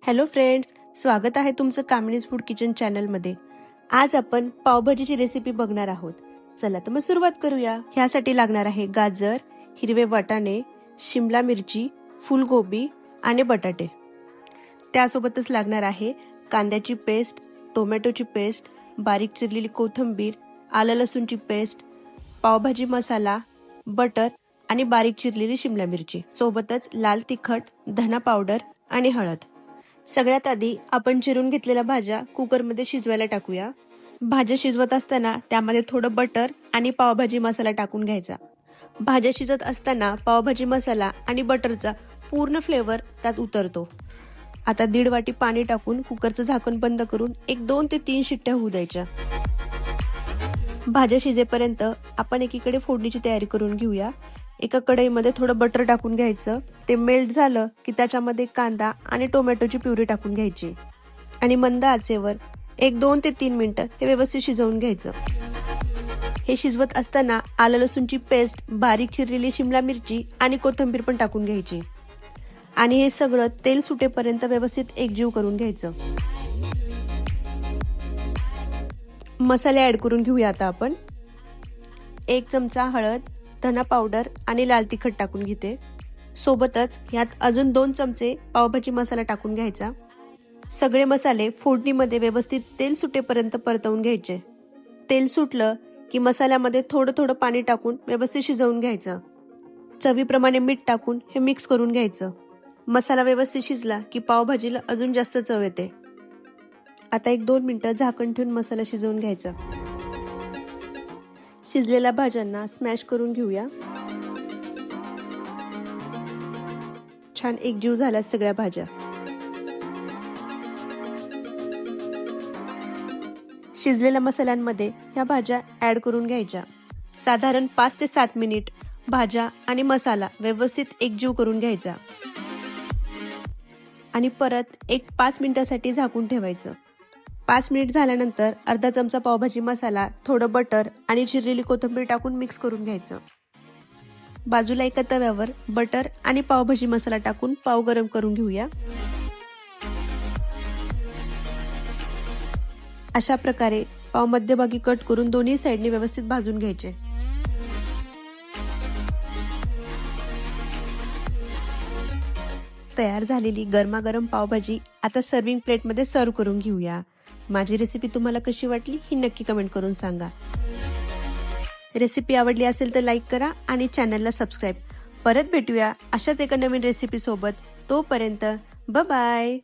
Hello friends, स्वागत आहे तुमचं कामिनीज फूड किचन चॅनलमध्ये। आज आपण पावभाजीची रेसिपी बघणार आहोत। चला तर मग सुरुवात करूया। ह्यासाठी लागणार आहे गाजर, हिरवे वाटाणे, शिमला मिरची, फुलगोबी आणि बटाटे। त्यासोबतच लागणार आहे कांद्याची पेस्ट, टोमॅटोची पेस्ट, बारीक चिरलेली कोथिंबीर, आलं लसूणची पेस्ट, पावभाजी मसाला, बटर आणि बारीक चिरलेली शिमला मिरची, सोबतच लाल तिखट, धना पावडर आणि हळद। सगळ्यात आधी आपण चिरून घेतलेल्या भाज्या कुकरमध्ये शिजवायला टाकूया। भाज्या शिजवत असताना त्यामध्ये थोडं बटर आणि पावभाजी मसाला टाकून घ्यायचा। भाज्या शिजत असताना पावभाजी मसाला आणि बटरचा पूर्ण फ्लेवर त्यात उतरतो। आता 1.5 वाटी पाणी टाकून कुकरचं झाकण बंद करून 2 ते 3 शिट्ट्या होऊ द्यायच्या। भाज्या शिजेपर्यंत आपण एकीकडे फोडणीची तयारी करून घेऊया। एका कढईमध्ये थोडं बटर टाकून घ्यायचं। ते मेल्ट झालं की त्याच्यामध्ये कांदा आणि टोमॅटोची प्युरी टाकून घ्यायची आणि मंद आचेवर 2 ते 3 मिनिटं हे व्यवस्थित शिजवून घ्यायचं। हे शिजवत असताना आलं लसूणची पेस्ट, बारीक चिरलेली शिमला मिरची आणि कोथिंबीर पण टाकून घ्यायची आणि हे सगळं तेल सुटेपर्यंत व्यवस्थित एकजीव करून घ्यायचं। मसाले ऍड करून घेऊया आता आपण। 1 चमचा हळद, धना पावडर आणि लाल तिखट टाकून घेते। सोबतच यात अजून 2 चमचे पावभाजी मसाला टाकून घ्यायचा। सगळे मसाले फोडणीमध्ये व्यवस्थित तेल सुटेपर्यंत परतवून घ्यायचे। तेल सुटलं की मसाल्यामध्ये थोडं थोडं पाणी टाकून व्यवस्थित शिजवून घ्यायचं। चवीप्रमाणे मीठ टाकून हे मिक्स करून घ्यायचं। मसाला व्यवस्थित शिजला की पावभाजीला अजून जास्त चव येते। आता 1-2 मिनिटं झाकण ठेवून मसाला शिजवून घ्यायचा। शिजलेल्या भाज्यांना स्मॅश करून घेऊया। छान एकजीव झाल्या सगळ्या भाज्या। शिजलेल्या मसाल्यांमध्ये ह्या भाज्या ऍड करून घ्यायच्या। साधारण 5 ते 7 मिनिट भाज्या आणि मसाला व्यवस्थित एकजीव करून घ्यायचा आणि परत 5 मिनिटासाठी झाकून ठेवायचं। 5 मिनिट झाल्यानंतर अर्धा चमचा पावभाजी मसाला, थोडं बटर आणि चिरलेली कोथिंबीर टाकून मिक्स करून घ्यायचं। बाजूला एका तव्यावर बटर आणि पावभाजी मसाला टाकून पाव गरम करून घेऊया। अशा प्रकारे पाव मध्यभागी कट करून दोन्ही साइडने व्यवस्थित भाजून घ्यायचे। तयार झालेली गरमागरम पावभाजी आता सर्विंग प्लेटमध्ये सर्व करून घेऊया। माझी रेसिपी तुम्हाला कशी वाटली ही नक्की कमेंट करून सांगा। रेसिपी आवडली असेल तर लाईक करा आणि चॅनलला सबस्क्राईब। परत भेटूया अशाच एका नवीन रेसिपी सोबत। तोपर्यंत बाय बाय।